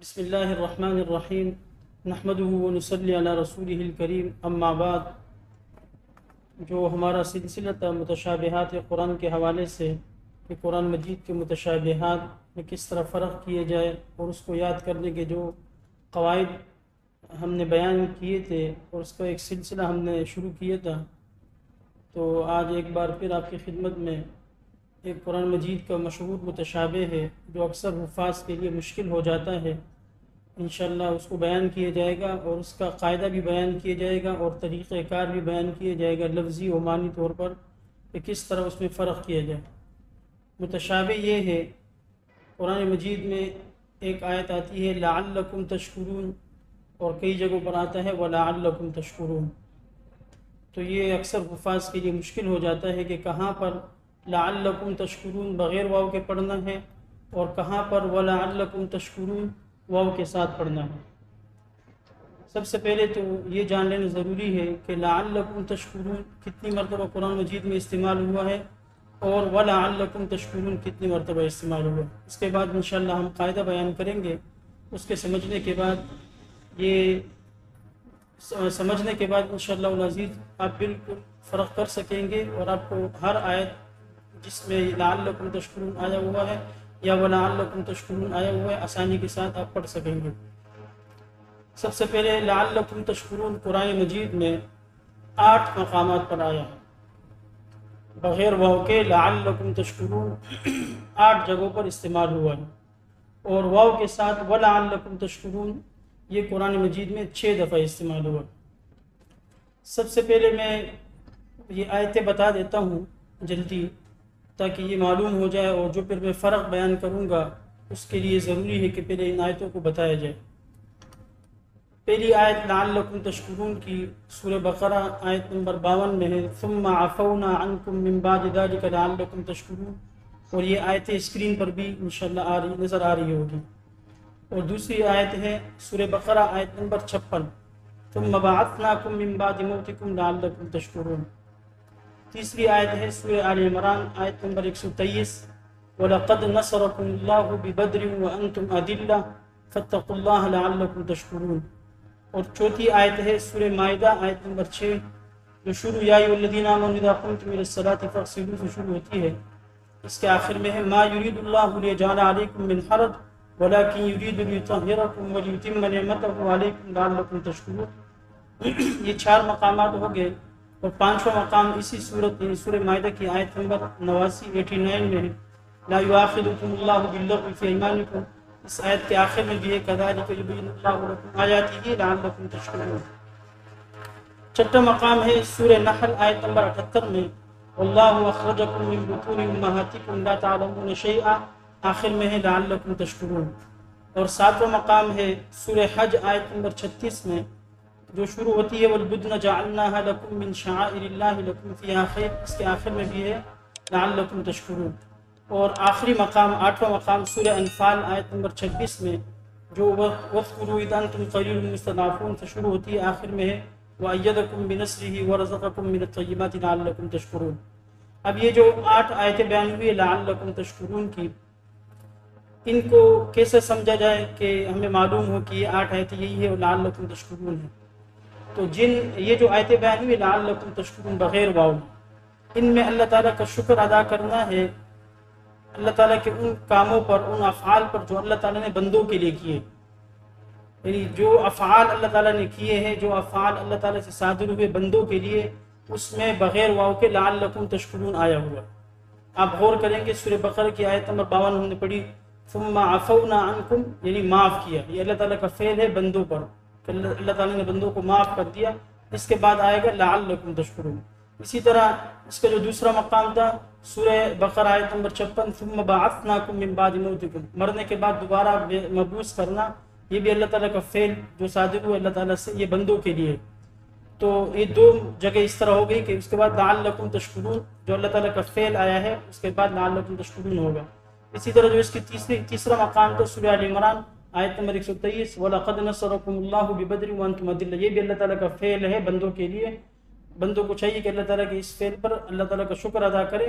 بسم اللہ الرحمن الرحیم نحمده ونصلی علی رسولہ الکریم اما بعد۔ جو ہمارا سلسلہ تھا متشابہات قرآن کے حوالے سے کہ قرآن مجید کے متشابہات میں کس طرح فرق کیے جائے اور اس کو یاد کرنے کے جو قواعد ہم نے بیان کیے تھے اور اس کا ایک سلسلہ ہم نے شروع کیا تھا، تو آج ایک بار پھر آپ کی خدمت میں ایک قرآن مجید کا مشہور متشابہ ہے جو اکثر حفاظ کے لیے مشکل ہو جاتا ہے، انشاءاللہ اس کو بیان کیا جائے گا اور اس کا قاعدہ بھی بیان کیا جائے گا اور طریقہ کار بھی بیان کیا جائے گا لفظی و معنی طور پر کہ کس طرح اس میں فرق کیا جائے۔ متشابہ یہ ہے، قرآن مجید میں ایک آیت آتی ہے لعلکم تشکرون اور کئی جگہوں پر آتا ہے ولعلکم تشکرون، تو یہ اکثر حفاظ کے لیے مشکل ہو جاتا ہے کہ کہاں پر لعلکم تشکرون بغیر واو کے پڑھنا ہے اور کہاں پر ولعلکم تشکرون واو کے ساتھ پڑھنا ہے۔ سب سے پہلے تو یہ جان لینا ضروری ہے کہ لعلکم تشکرون کتنی مرتبہ قرآن مجید میں استعمال ہوا ہے اور ولعلکم تشکرون کتنی مرتبہ استعمال ہوا ہے۔ اس کے بعد انشاءاللہ ہم قاعدہ بیان کریں گے، اس کے سمجھنے کے بعد سمجھنے کے بعد انشاءاللہ العزیز آپ بالکل فرق کر سکیں گے اور آپ کو ہر آیت جس میں لعلکم تشکرون آیا ہوا ہے یا ولعلکم تشکرون آیا ہوا ہے آسانی کے ساتھ آپ پڑھ سکیں گے۔ سب سے پہلے لعلکم تشکرون قرآن مجید میں 8 مقامات پر آیا ہے، بغیر واو کے لعلکم تشکرون 8 جگہوں پر استعمال ہوا ہے، اور واو کے ساتھ ولعلکم تشکرون یہ قرآن مجید میں 6 دفعہ استعمال ہوا۔ سب سے پہلے میں یہ آیتیں بتا دیتا ہوں جلدی تاکہ یہ معلوم ہو جائے، اور جو پھر میں فرق بیان کروں گا اس کے لیے ضروری ہے کہ پہلے ان آیتوں کو بتایا جائے۔ پہلی آیت لعلکم تشکرون کی سورہ بقرہ آیت نمبر 52 میں ہے ثم عفونا عنکم من بعد ذلک لعلکم تشکرون، اور یہ آیتیں اسکرین پر بھی انشاءاللہ نظر آ رہی ہوگی۔ اور دوسری آیت ہے سورہ بقرہ آیت نمبر 56 ثم بعثناکم من بعد موتکم لعلکم تشکرون۔ تیسری آیت ہے سورہ آل عمران آیت نمبر 123 وَلَقَدْ نَصَرَكُمُ اللَّهُ بِبَدْرٍ وَأَنْتُمْ أَذِلَّةٌ فَاتَّقُوا اللَّهَ لَعَلَّكُمْ تَشْكُرُونَ۔ اور چوتھی آیت ہے سورہ مائدہ آیت نمبر 6 جو شروع یا ایھا الذین آمنوا اذا قمتم الی الصلاۃ فاغسلوا سے شروع ہوتی ہے، اس کے آخر میں ہے ما یرید اللہ لیجعل علیکم من حرج ولکن یرید لیطہرکم ولیتم نعمتہ علیکم لعلکم تشکرون۔ یہ 4 مقامات ہو گئے، اور 5واں مقام اسی صورت سورہ مائدہ کی آیت نمبر 89 میں ہے لا یؤاخذکم اللہ باللغو فی ایمانکم، اس آیت کے آخر میں بھی ہے کذالک یبین اللہ لکم آیاتہ لعلکم تشکرون۔ 6واں مقام ہے سورہ نحل آیت نمبر 78 میں واللہ اخرجکم من بطون امہاتکم لا تعلمون شیئا، آخر میں ہے لعلکم تشکرون۔ اور 7واں مقام ہے سورہ حج آیت نمبر 36 میں جو شروع ہوتی ہے والبدن جعلناها لکم من شعائر اللہ لکم فیہا خیر، اس کے آخر میں بھی ہے لعلکم تشکرون۔ اور آخری مقام 8واں مقام سورہ انفال آیت نمبر 26 میں جو وَاذْكُرُوا إِذْ أَنْتُمْ قَلِيلٌ مُسْتَضْعَفُونَ سے شروع ہوتی ہے، آخر میں ہے وَأَيَّدَكُمْ بِنَصْرِهِ وَرَزَقَكُمْ مِنَ الطَّيِّبَاتِ لَعَلَّكُمْ تَشْكُرُونَ۔ اب یہ جو 8 آیتیں بیان ہوئی لعلکم تشکرون کی، ان کو کیسے سمجھا جائے کہ ہمیں معلوم ہو کہ یہ 8 آیتیں یہی ہے اور لعلکم تشکرون ہے؟ تو یہ جو آیتیں بیان ہوئی لعلکم تشکرون بغیر واو، ان میں اللہ تعالیٰ کا شکر ادا کرنا ہے، اللہ تعالیٰ کے ان کاموں پر، ان افعال پر جو اللہ تعالیٰ نے بندوں کے لیے کیے، یعنی جو افعال اللہ تعالیٰ نے کیے ہیں، جو افعال اللہ تعالیٰ سے صادر ہوئے بندوں کے لیے، اس میں بغیر واو کے لعلکم تشکرون آیا ہوا۔ آپ غور کریں گے سورہ بقرہ کی آیت نمبر 52 ہم نے پڑھی ثم عفونا عنکم، یعنی معاف کیا، یہ اللہ تعالیٰ کا فعل ہے بندوں پر، کہ اللہ تعالیٰ نے بندوں کو معاف کر دیا، اس کے بعد آئے گا لعلکم تشکرون۔ اسی طرح اس کا جو دوسرا مقام تھا سورہ بقرہ آیت نمبر 56 ثم بعثناکم من بعد موتکم، مرنے کے بعد دوبارہ مبعوث کرنا، یہ بھی اللہ تعالیٰ کا فعل جو صادر ہوا اللہ تعالیٰ سے، یہ بندوں کے لیے۔ تو یہ 2 جگہ اس طرح ہو گئی کہ اس کے بعد لعلکم تشکرون جو اللہ تعالیٰ کا فعل آیا ہے، اس کے بعد لعلکم تشکرون ہوگا۔ اسی طرح جو اس کی تیسرا مقام تو سورہ آل عمران آیت نمبر 123 وَلَقَدْ نَصَرَكُمُ اللَّهُ بِبَدْرٍ وَأَنْتُمْ أَذِلَّةٌ، یہ بھی اللہ تعالیٰ کا فعل ہے بندوں کے لیے۔ بندوں کو چاہیے کہ اللہ تعالیٰ کے اس فعل پر اللہ تعالیٰ کا شکر ادا کرے۔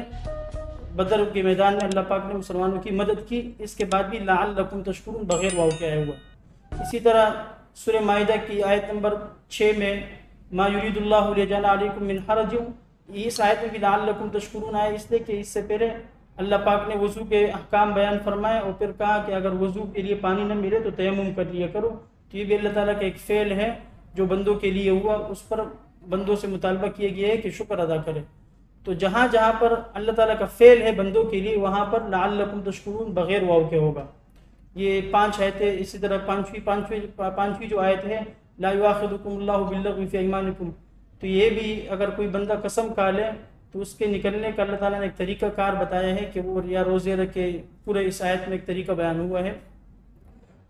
بدر کے میدان میں اللہ پاک نے مسلمانوں کی مدد کی، اس کے بعد بھی لعلکم تشکرون بغیر واو کے آیا ہوا۔ اسی طرح سورہ مائدہ کی آیت نمبر 6 میں ما یرید اللہ لیجعل علیکم من حرج، اس آیت میں بھی لعلکم تشکرون آئے، اس لیے کہ اس سے پہلے اللہ پاک نے وضو کے احکام بیان فرمائے اور پھر کہا کہ اگر وضو کے لیے پانی نہ ملے تو تیمم کر لیا کرو۔ تو یہ بھی اللہ تعالیٰ کا ایک فعل ہے جو بندوں کے لیے ہوا، اس پر بندوں سے مطالبہ کیا گیا ہے کہ شکر ادا کرے۔ تو جہاں جہاں پر اللہ تعالیٰ کا فعل ہے بندوں کے لیے، وہاں پر لعلکم تشکرون بغیر واو کے ہوگا۔ یہ 5 آیتیں، اسی طرح پانچویں جو آیت ہے لا یؤاخذکم اللہ باللغو فی ایمانکم، تو یہ بھی اگر کوئی بندہ قسم کھا لے تو اس کے نکلنے کا اللہ تعالیٰ نے ایک طریقہ کار بتایا ہے کہ وہ یا روزے رکھے، پورے اس آیت میں ایک طریقہ بیان ہوا ہے۔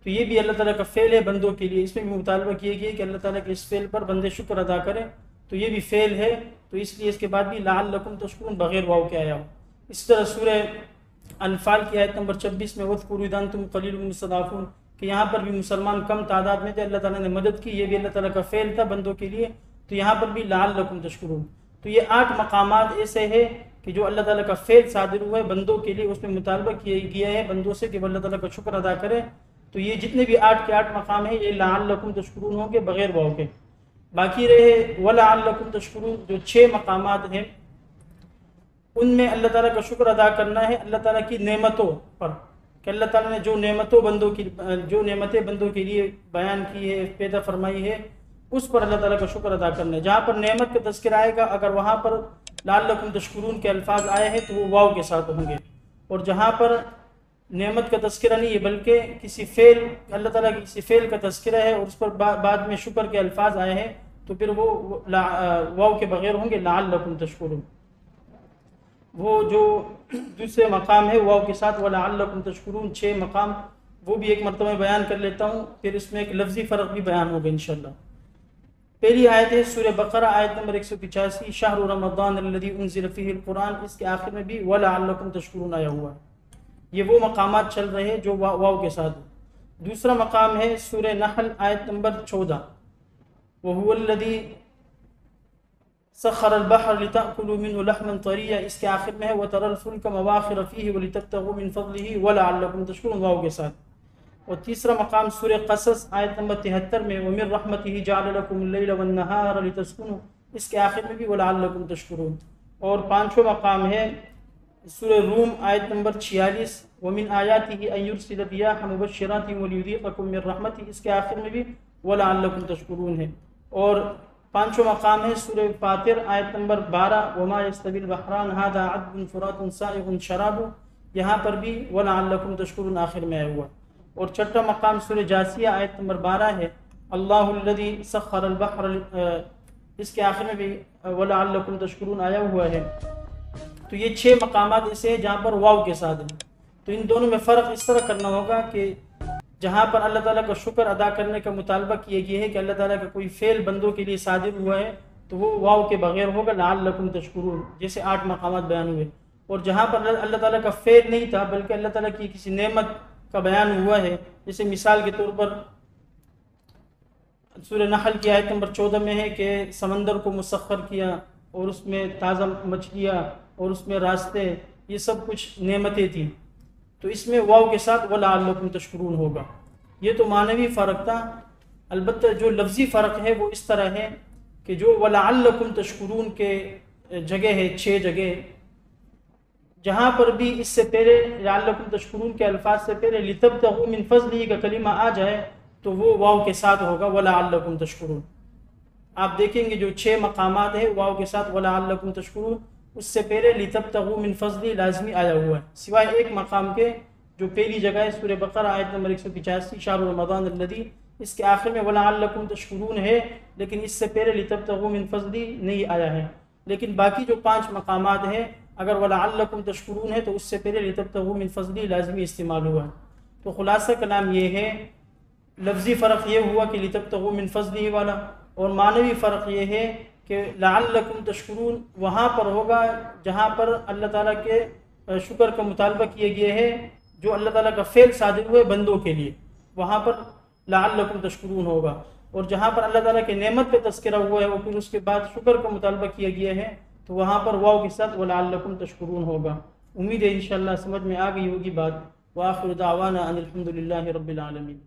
تو یہ بھی اللہ تعالیٰ کا فعل ہے بندوں کے لیے، اس میں بھی مطالبہ کیا گیا کہ اللہ تعالیٰ کے اس فعل پر بندے شکر ادا کریں، تو یہ بھی فعل ہے، تو اس لیے اس کے بعد بھی لعلکم تشکرون بغیر واو کے آیا ہو۔ اس طرح سورہ انفال کی آیت نمبر 26 میں وَاذْكُرُوا إِذْ أَنْتُمْ قَلِيلٌ مُسْتَضْعَفُونَ، کہ یہاں پر بھی مسلمان کم تعداد میں تھے، اللہ تعالیٰ نے مدد کی، یہ بھی اللہ تعالیٰ کا فعل تھا بندوں کے لیے، تو یہاں پر بھی لعلکم تشکرون۔ تو یہ 8 مقامات ایسے ہیں کہ جو اللہ تعالیٰ کا فعل صادر ہوا ہے بندوں کے لیے، اس میں مطالبہ کیا گیا ہے بندوں سے کہ وہ اللہ تعالیٰ کا شکر ادا کرے۔ تو یہ جتنے بھی 8 کے 8 مقام ہیں یہ لعلکم تشکرون ہوں گے بغیر واو کے۔ باقی رہے وَلَعَلَّكُمْ تشکرون، جو 6 مقامات ہیں ان میں اللہ تعالیٰ کا شکر ادا کرنا ہے اللہ تعالیٰ کی نعمتوں پر، کہ اللہ تعالیٰ نے جو نعمتیں بندوں کے لیے بیان کی ہے، پیدا فرمائی ہے، اس پر اللہ تعالیٰ کا شکر ادا کرنا ہے۔ جہاں پر نعمت کا تذکرہ آئے گا، اگر وہاں پر لعلکم تشکرون کے الفاظ آئے ہیں تو وہ واو کے ساتھ ہوں گے، اور جہاں پر نعمت کا تذکرہ نہیں ہے بلکہ کسی فعل، اللہ تعالیٰ کے کسی فعل کا تذکرہ ہے اور اس پر بعد میں شکر کے الفاظ آئے ہیں، تو پھر وہ واو کے بغیر ہوں گے لعلکم تشکرون۔ وہ جو دوسرے مقام ہے واو کے ساتھ وَلَعَلَّكُمْ تشکرون، 6 مقام، وہ بھی ایک مرتبہ بیان کر لیتا ہوں، پھر اس میں ایک لفظی فرق بھی بیان ہوگا انشاءاللہ۔ پہلی آیت ہے سورہ بقرہ آیت نمبر 185، شہر رمضان الذی انزل فیہ القرآن، اس کے آخر میں بھی وَلَعَلَّكُمْ تشکرون آیا ہوا ہے۔ یہ وہ مقامات چل رہے ہیں جو واو کے ساتھ۔ دوسرا مقام ہے سورہ نحل آیت نمبر 14، وَهُوَ الَّذِي سخر البحر لتأكلوا منه لحما طريا، اس کے آخر میں ہے وترى الفلك مواخر فيه ولتبتغوا من فضله ولعلكم تشكرون واو کے ساتھ۔ اور تیسرا مقام سورہ قصص آیت نمبر 73 میں ومن رحمته جعل لكم الليل والنهار لتسكنوا، اس کے آخر میں بھی ولعلكم تشكرون۔ اور پانچواں مقام ہے سورہ روم آیت نمبر 46، ومن آیاته ان يرسل الرياح مبشرات وليذيقكم من رحمته، اس کے آخر میں بھی ولعلكم تشكرون ہے۔ اور پانچواں مقام ہے سورہ فاطر آیت نمبر 12، وما يستوي البحران هذا عذب فرات سائغ شرابه، یہاں پر بھی ولعلكم تشکرون آخر میں آیا ہوا۔ اور چھٹا مقام سورہ جاثیہ آیت نمبر 12 ہے اللہ الذي سخر البحر، اس کے آخر میں بھی ولعلكم تشکرون آیا ہوا ہے۔ تو یہ 6 مقامات ایسے ہیں جہاں پر واو کے ساتھ ہیں۔ تو ان دونوں میں فرق اس طرح کرنا ہوگا کہ جہاں پر اللہ تعالیٰ کا شکر ادا کرنے کا مطالبہ کیا گیا ہے کہ اللہ تعالیٰ کا کوئی فعل بندوں کے لیے صادر ہوا ہے تو وہ واو کے بغیر ہوگا لعلکم تشکرون، جیسے 8 مقامات بیان ہوئے۔ اور جہاں پر اللہ تعالیٰ کا فعل نہیں تھا بلکہ اللہ تعالیٰ کی کسی نعمت کا بیان ہوا ہے، جیسے مثال کے طور پر سورہ نحل کی آیت نمبر 14 میں ہے کہ سمندر کو مسخر کیا اور اس میں تازہ مچھلیاں اور اس میں راستے، یہ سب کچھ نعمتیں تھیں، تو اس میں واو کے ساتھ وَلَعَلَّكُمْ تشکرون ہوگا۔ یہ تو معنوی فرق تھا، البتہ جو لفظی فرق ہے وہ اس طرح ہے کہ جو وَلَعَلَّكُمْ تشکرون کے جگہ ہے 6 جگہ، جہاں پر بھی اس سے پہلے لعلکم تشکرون کے الفاظ سے پہلے لِتَبْتَغُوا مِن فَضْلِهِ کا کلمہ آ جائے تو وہ واو کے ساتھ ہوگا وَلَعَلَّكُمْ تشکرون۔ آپ دیکھیں گے جو 6 مقامات ہیں واو کے ساتھ وَلَعَلَّكُمْ تشکرون، اس سے پہلے لِتَبْتَغُوا مِن فَضْلِهِ لازمی آیا ہوا ہے، سوائے ایک مقام کے جو پہلی جگہ ہے سورہ بقرہ آیت نمبر 185 شہر رمضان الذی، اس کے آخر میں وَلَعَلَّكُمْ تشکرون ہے، لیکن اس سے پہلے لِتَبْتَغُوا مِن فَضْلِهِ نہیں آیا ہے۔ لیکن باقی جو 5 مقامات ہیں اگر وَلَعَلَّكُمْ تشکرون ہے تو اس سے پہلے لِتَبْتَغُوا مِن فَضْلِهِ لازمی استعمال ہوا ہے۔ تو خلاصہ کلام یہ ہے، لفظی فرق یہ ہوا کہ لِتَبْتَغُوا مِن فَضْلِهِ والا، اور معنوی فرق یہ ہے کہ لعلکم تشکرون وہاں پر ہوگا جہاں پر اللہ تعالیٰ کے شکر کا مطالبہ کیا گیا ہے، جو اللہ تعالیٰ کا فعل صادر ہوئے بندوں کے لیے، وہاں پر لعلکم تشکرون ہوگا۔ اور جہاں پر اللہ تعالیٰ کے نعمت پہ تذکرہ ہوا ہے اور پھر اس کے بعد شکر کا مطالبہ کیا گیا ہے تو وہاں پر واو کے ساتھ وَلَعَلَّكُمْ تشکرون ہوگا۔ امید ہے انشاءاللہ سمجھ میں آ گئی ہوگی بات۔ وآخر دعوانا ان الحمد للہ رب العالمین۔